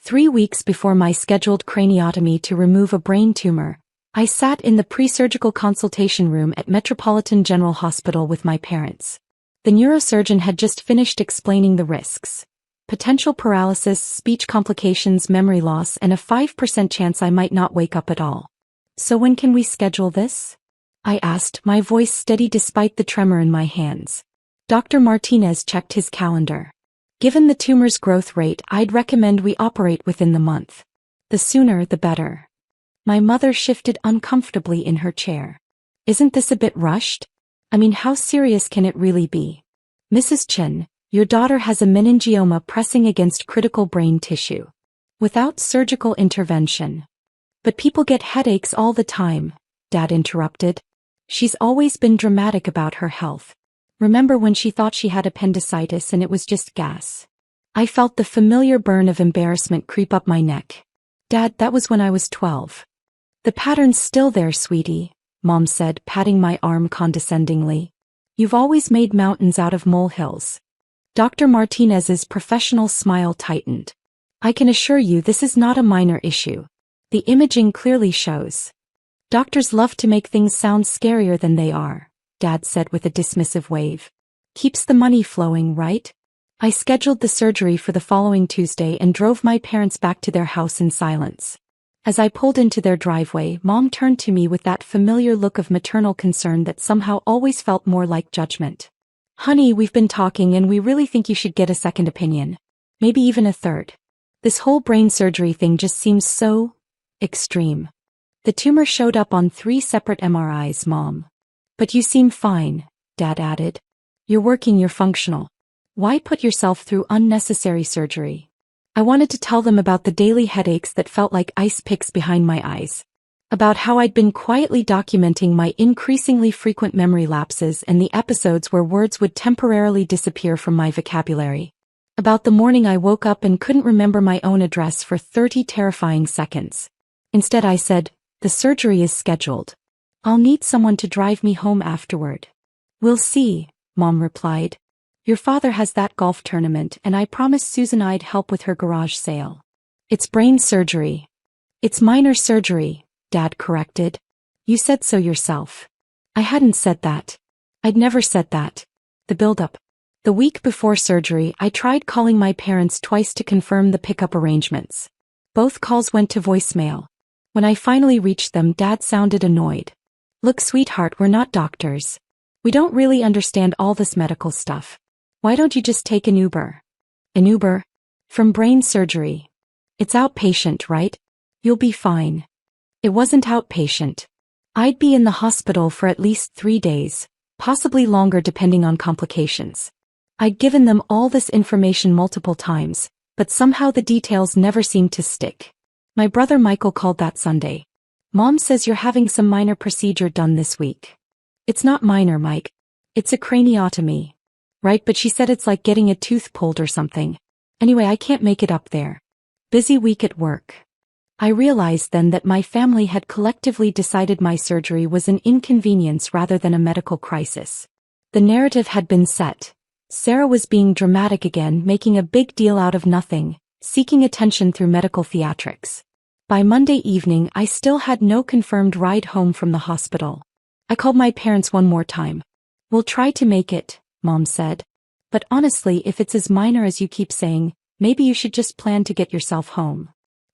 3 weeks before my scheduled craniotomy to remove a brain tumor, I sat in the pre-surgical consultation room at Metropolitan General Hospital with my parents. The neurosurgeon had just finished explaining the risks. Potential paralysis, speech complications, memory loss, and a 5% chance I might not wake up at all. "So when can we schedule this?" I asked, my voice steady despite the tremor in my hands. Dr. Martinez checked his calendar. "Given the tumor's growth rate, I'd recommend we operate within the month. The sooner, the better." My mother shifted uncomfortably in her chair. "Isn't this a bit rushed? I mean, how serious can it really be?" "Mrs. Chen, your daughter has a meningioma pressing against critical brain tissue. Without surgical intervention." "But people get headaches all the time," Dad interrupted. "She's always been dramatic about her health. Remember when she thought she had appendicitis and it was just gas?" I felt the familiar burn of embarrassment creep up my neck. "Dad, that was when I was 12. "The pattern's still there, sweetie," Mom said, patting my arm condescendingly. "You've always made mountains out of molehills." Dr. Martinez's professional smile tightened. "I can assure you this is not a minor issue. The imaging clearly shows." "Doctors love to make things sound scarier than they are," Dad said with a dismissive wave. "Keeps the money flowing, right?" I scheduled the surgery for the following Tuesday and drove my parents back to their house in silence. As I pulled into their driveway, Mom turned to me with that familiar look of maternal concern that somehow always felt more like judgment. "Honey, we've been talking and we really think you should get a second opinion. Maybe even a third. This whole brain surgery thing just seems so extreme. The tumor showed up on 3 separate MRIs, Mom." "But you seem fine," Dad added. "You're working, you're functional. Why put yourself through unnecessary surgery?" I wanted to tell them about the daily headaches that felt like ice picks behind my eyes. About how I'd been quietly documenting my increasingly frequent memory lapses and the episodes where words would temporarily disappear from my vocabulary. About the morning I woke up and couldn't remember my own address for 30 terrifying seconds. Instead I said, "The surgery is scheduled. I'll need someone to drive me home afterward." "We'll see," Mom replied. "Your father has that golf tournament and I promised Susan I'd help with her garage sale." "It's brain surgery." "It's minor surgery," Dad corrected. "You said so yourself." I hadn't said that. I'd never said that. The build-up. The week before surgery, I tried calling my parents twice to confirm the pickup arrangements. Both calls went to voicemail. When I finally reached them, Dad sounded annoyed. "Look, sweetheart, we're not doctors. We don't really understand all this medical stuff. Why don't you just take an Uber?" "An Uber? From brain surgery? It's outpatient, right? You'll be fine." It wasn't outpatient. I'd be in the hospital for at least 3 days, possibly longer depending on complications. I'd given them all this information multiple times, but somehow the details never seemed to stick. My brother Michael called that Sunday. "Mom says you're having some minor procedure done this week." "It's not minor, Mike. It's a craniotomy." "Right, but she said it's like getting a tooth pulled or something. Anyway, I can't make it up there. Busy week at work." I realized then that my family had collectively decided my surgery was an inconvenience rather than a medical crisis. The narrative had been set. Sarah was being dramatic again, making a big deal out of nothing, seeking attention through medical theatrics. By Monday evening, I still had no confirmed ride home from the hospital. I called my parents one more time. "We'll try to make it," Mom said. "But honestly, if it's as minor as you keep saying, maybe you should just plan to get yourself home."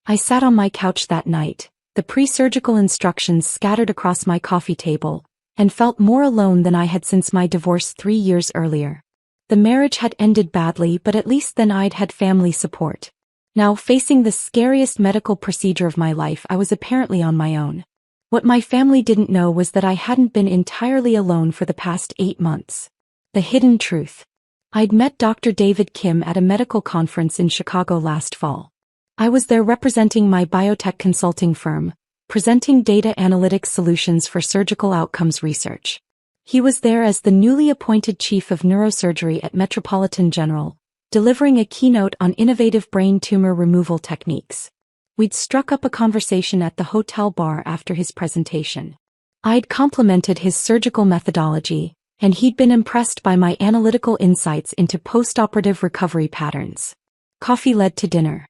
I sat on my couch that night, the pre-surgical instructions scattered across my coffee table, and felt more alone than I had since my divorce 3 years earlier. The marriage had ended badly, but at least then I'd had family support. Now, facing the scariest medical procedure of my life, I was apparently on my own. What my family didn't know was that I hadn't been entirely alone for the past 8 months. The hidden truth. I'd met Dr. David Kim at a medical conference in Chicago last fall. I was there representing my biotech consulting firm, presenting data analytics solutions for surgical outcomes research. He was there as the newly appointed chief of neurosurgery at Metropolitan General, delivering a keynote on innovative brain tumor removal techniques. We'd struck up a conversation at the hotel bar after his presentation. I'd complimented his surgical methodology, and he'd been impressed by my analytical insights into postoperative recovery patterns. Coffee led to dinner.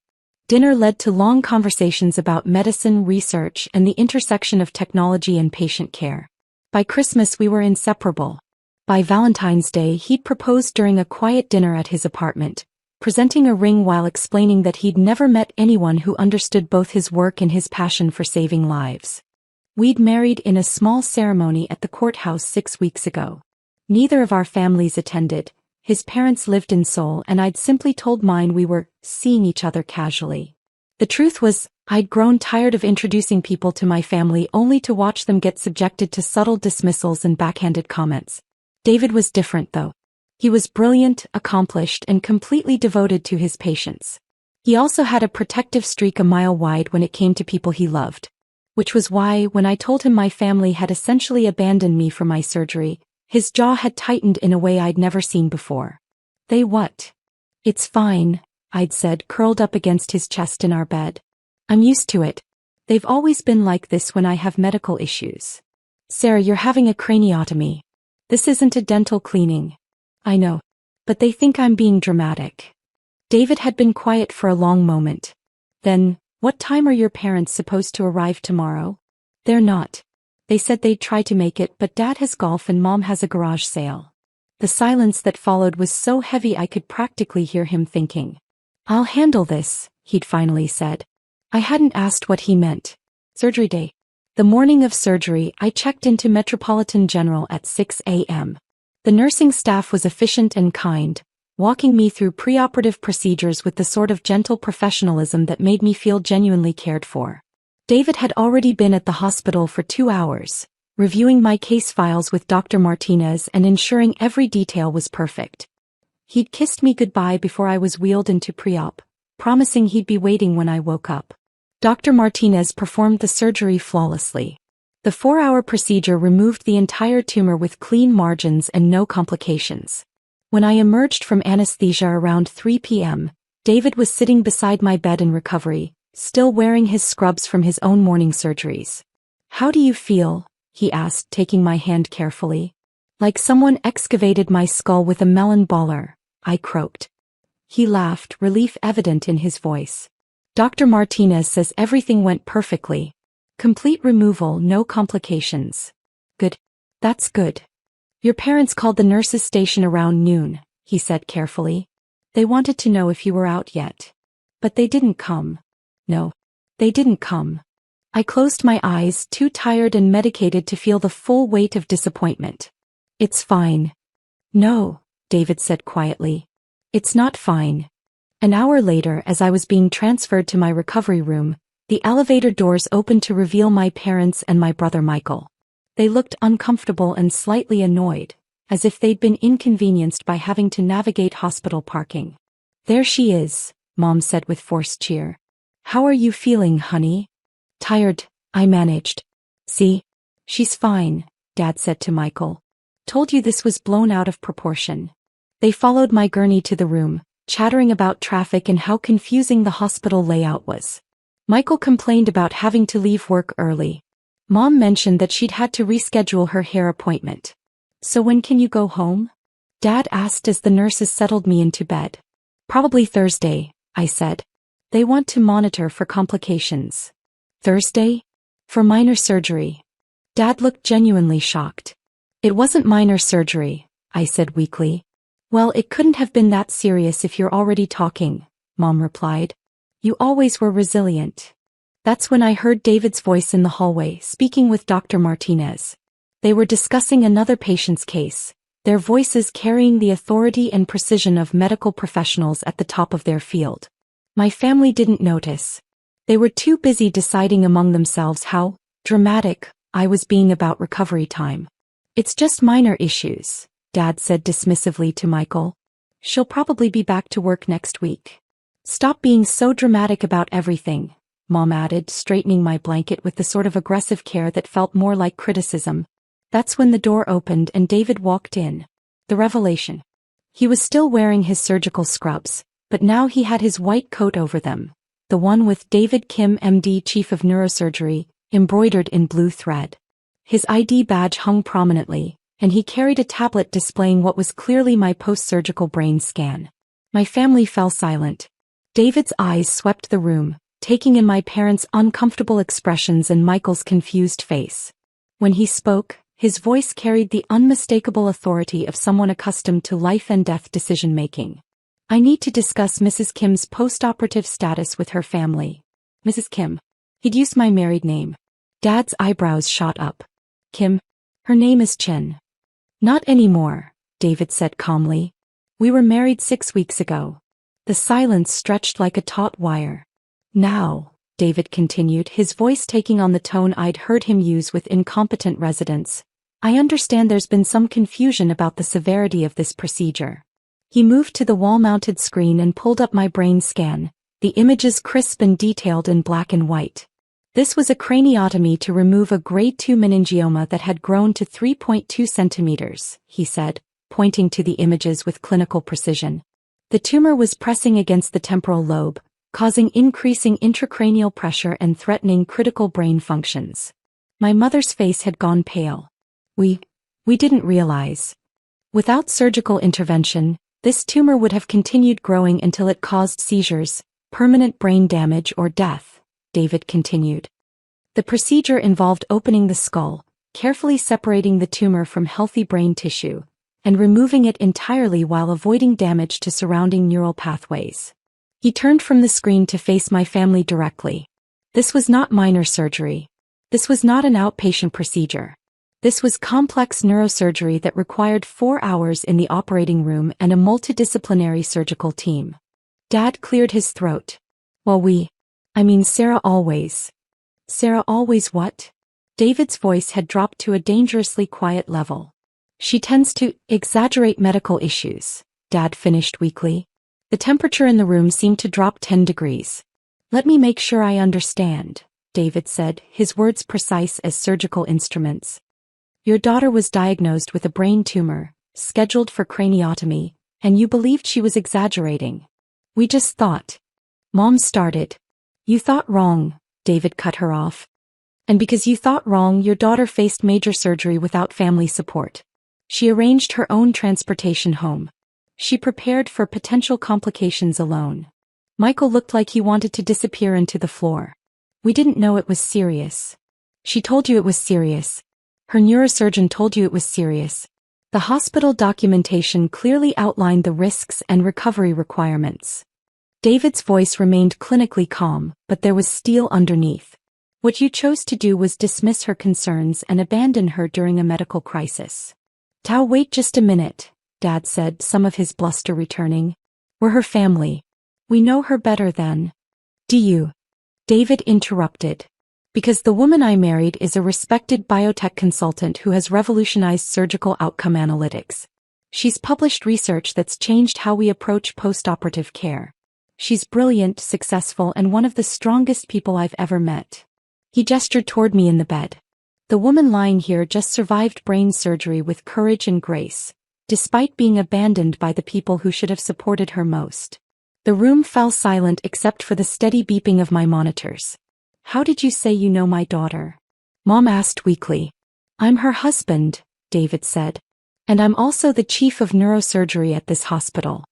Dinner led to long conversations about medicine, research, and the intersection of technology and patient care. By Christmas we were inseparable. By Valentine's Day he'd proposed during a quiet dinner at his apartment, presenting a ring while explaining that he'd never met anyone who understood both his work and his passion for saving lives. We'd married in a small ceremony at the courthouse 6 weeks ago. Neither of our families attended. His parents lived in Seoul and I'd simply told mine we were seeing each other casually. The truth was, I'd grown tired of introducing people to my family only to watch them get subjected to subtle dismissals and backhanded comments. David was different though. He was brilliant, accomplished, and completely devoted to his patients. He also had a protective streak a mile wide when it came to people he loved. Which was why, when I told him my family had essentially abandoned me for my surgery, his jaw had tightened in a way I'd never seen before. "They what?" "It's fine," I'd said, curled up against his chest in our bed. "I'm used to it. They've always been like this when I have medical issues." "Sarah, you're having a craniotomy. This isn't a dental cleaning." "I know. But they think I'm being dramatic." David had been quiet for a long moment. Then, "What time are your parents supposed to arrive tomorrow?" "They're not. They said they'd try to make it, but Dad has golf and Mom has a garage sale." The silence that followed was so heavy I could practically hear him thinking. "I'll handle this," he'd finally said. I hadn't asked what he meant. Surgery day. The morning of surgery, I checked into Metropolitan General at 6 a.m. The nursing staff was efficient and kind, walking me through preoperative procedures with the sort of gentle professionalism that made me feel genuinely cared for. David had already been at the hospital for 2 hours, reviewing my case files with Dr. Martinez and ensuring every detail was perfect. He'd kissed me goodbye before I was wheeled into pre-op, promising he'd be waiting when I woke up. Dr. Martinez performed the surgery flawlessly. The 4-hour procedure removed the entire tumor with clean margins and no complications. When I emerged from anesthesia around 3 p.m., David was sitting beside my bed in recovery, still wearing his scrubs from his own morning surgeries. "How do you feel?" he asked, taking my hand carefully. "Like someone excavated my skull with a melon baller," I croaked. He laughed, relief evident in his voice. "Dr. Martinez says everything went perfectly. Complete removal, no complications." "Good. That's good." "Your parents called the nurses' station around noon," he said carefully. "They wanted to know if you were out yet. But they didn't come." "No. They didn't come." I closed my eyes, too tired and medicated to feel the full weight of disappointment. "It's fine." "No," David said quietly. "It's not fine." An hour later, as I was being transferred to my recovery room, the elevator doors opened to reveal my parents and my brother Michael. They looked uncomfortable and slightly annoyed, as if they'd been inconvenienced by having to navigate hospital parking. "There she is," Mom said with forced cheer. "How are you feeling, honey?" "Tired," I managed. "See? She's fine," Dad said to Michael. "Told you this was blown out of proportion." They followed my gurney to the room, chattering about traffic and how confusing the hospital layout was. Michael complained about having to leave work early. Mom mentioned that she'd had to reschedule her hair appointment. "So when can you go home?" Dad asked as the nurses settled me into bed. "Probably Thursday," I said. "They want to monitor for complications." "Thursday? For minor surgery?" Dad looked genuinely shocked. "It wasn't minor surgery," I said weakly. "Well, it couldn't have been that serious if you're already talking," Mom replied. "You always were resilient." That's when I heard David's voice in the hallway, speaking with Dr. Martinez. They were discussing another patient's case, their voices carrying the authority and precision of medical professionals at the top of their field. My family didn't notice. They were too busy deciding among themselves how dramatic I was being about recovery time. "It's just minor issues," Dad said dismissively to Michael. "She'll probably be back to work next week." "Stop being so dramatic about everything," Mom added, straightening my blanket with the sort of aggressive care that felt more like criticism. That's when the door opened and David walked in. The revelation. He was still wearing his surgical scrubs, but now he had his white coat over them, the one with David Kim MD Chief of Neurosurgery, embroidered in blue thread. His ID badge hung prominently, and he carried a tablet displaying what was clearly my post-surgical brain scan. My family fell silent. David's eyes swept the room, taking in my parents' uncomfortable expressions and Michael's confused face. When he spoke, his voice carried the unmistakable authority of someone accustomed to life-and-death decision-making. I need to discuss Mrs. Kim's post-operative status with her family. Mrs. Kim. He'd used my married name. Dad's eyebrows shot up. Kim? Her name is Chen. Not anymore, David said calmly. We were married 6 weeks ago. The silence stretched like a taut wire. Now, David continued, his voice taking on the tone I'd heard him use with incompetent residents, I understand there's been some confusion about the severity of this procedure. He moved to the wall-mounted screen and pulled up my brain scan, the images crisp and detailed in black and white. This was a craniotomy to remove a grade 2 meningioma that had grown to 3.2 centimeters, he said, pointing to the images with clinical precision. The tumor was pressing against the temporal lobe, causing increasing intracranial pressure and threatening critical brain functions. My mother's face had gone pale. We didn't realize. Without surgical intervention, this tumor would have continued growing until it caused seizures, permanent brain damage or death, David continued. The procedure involved opening the skull, carefully separating the tumor from healthy brain tissue, and removing it entirely while avoiding damage to surrounding neural pathways. He turned from the screen to face my family directly. This was not minor surgery. This was not an outpatient procedure. This was complex neurosurgery that required 4 hours in the operating room and a multidisciplinary surgical team. Dad cleared his throat. Well, Sarah always. Sarah always what? David's voice had dropped to a dangerously quiet level. She tends to exaggerate medical issues, Dad finished weakly. The temperature in the room seemed to drop 10 degrees. Let me make sure I understand, David said, his words precise as surgical instruments. Your daughter was diagnosed with a brain tumor, scheduled for craniotomy, and you believed she was exaggerating. We just thought. Mom started. You thought wrong, David cut her off. And because you thought wrong, your daughter faced major surgery without family support. She arranged her own transportation home. She prepared for potential complications alone. Michael looked like he wanted to disappear into the floor. We didn't know it was serious. She told you it was serious. Her neurosurgeon told you it was serious. The hospital documentation clearly outlined the risks and recovery requirements. David's voice remained clinically calm, but there was steel underneath. What you chose to do was dismiss her concerns and abandon her during a medical crisis. Wait just a minute, Dad said, some of his bluster returning. We're her family. We know her better than. Do you? David interrupted. Because the woman I married is a respected biotech consultant who has revolutionized surgical outcome analytics. She's published research that's changed how we approach post-operative care. She's brilliant, successful, and one of the strongest people I've ever met. He gestured toward me in the bed. The woman lying here just survived brain surgery with courage and grace, despite being abandoned by the people who should have supported her most. The room fell silent except for the steady beeping of my monitors. How did you say you know my daughter? Mom asked weakly. I'm her husband, David said. And I'm also the chief of neurosurgery at this hospital.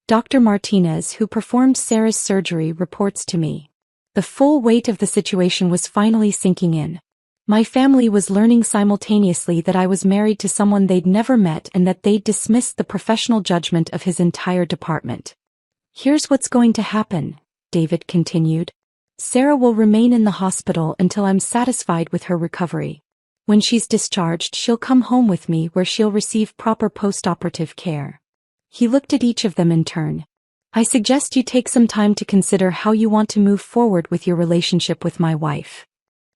Dr. Martinez, who performed Sarah's surgery, reports to me. The full weight of the situation was finally sinking in. My family was learning simultaneously that I was married to someone they'd never met and that they'd dismissed the professional judgment of his entire department. Here's what's going to happen, David continued. Sarah will remain in the hospital until I'm satisfied with her recovery. When she's discharged, she'll come home with me where she'll receive proper post-operative care. He looked at each of them in turn. I suggest you take some time to consider how you want to move forward with your relationship with my wife.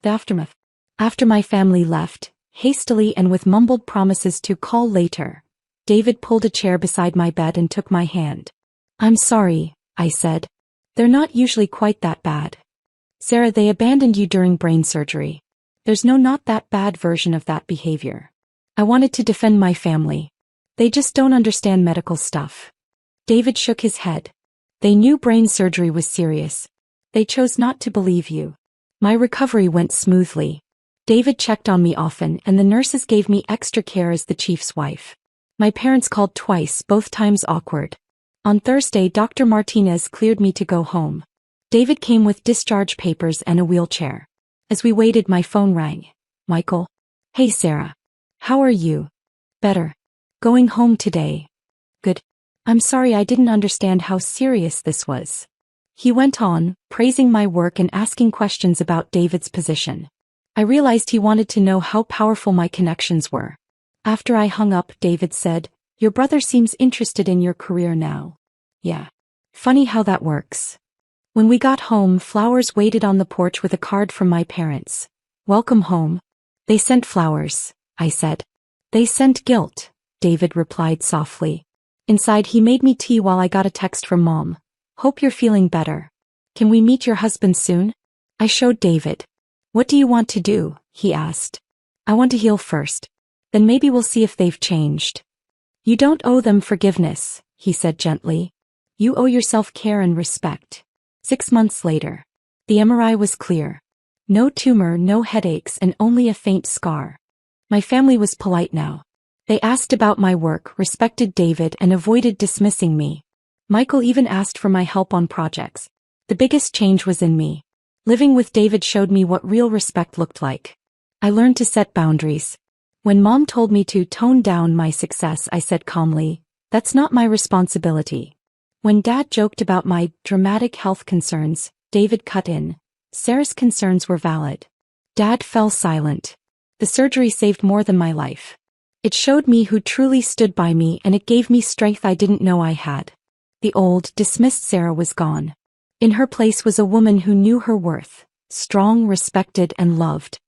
The aftermath. After my family left, hastily and with mumbled promises to call later, David pulled a chair beside my bed and took my hand. I'm sorry, I said. They're not usually quite that bad. Sarah, they abandoned you during brain surgery. There's no not that bad version of that behavior. I wanted to defend my family. They just don't understand medical stuff. David shook his head. They knew brain surgery was serious. They chose not to believe you. My recovery went smoothly. David checked on me often and the nurses gave me extra care as the chief's wife. My parents called twice, both times awkward. On Thursday, Dr. Martinez cleared me to go home. David came with discharge papers and a wheelchair. As we waited, my phone rang. Michael? Hey Sarah. How are you? Better. Going home today. Good. I'm sorry I didn't understand how serious this was. He went on, praising my work and asking questions about David's position. I realized he wanted to know how powerful my connections were. After I hung up, David said, "Your brother seems interested in your career now." Yeah. Funny how that works. When we got home, flowers waited on the porch with a card from my parents. "Welcome home." "They sent flowers," I said. "They sent guilt," David replied softly. Inside, he made me tea while I got a text from Mom. "Hope you're feeling better. Can we meet your husband soon?" I showed David. "What do you want to do?" he asked. "I want to heal first. Then maybe we'll see if they've changed." "You don't owe them forgiveness," he said gently. "You owe yourself care and respect." 6 months later. The MRI was clear. No tumor, no headaches, and only a faint scar. My family was polite now. They asked about my work, respected David, and avoided dismissing me. Michael even asked for my help on projects. The biggest change was in me. Living with David showed me what real respect looked like. I learned to set boundaries. When Mom told me to tone down my success, I said calmly, "That's not my responsibility." When Dad joked about my dramatic health concerns, David cut in. Sarah's concerns were valid. Dad fell silent. The surgery saved more than my life. It showed me who truly stood by me, and it gave me strength I didn't know I had. The old, dismissed Sarah was gone. In her place was a woman who knew her worth, strong, respected, and loved.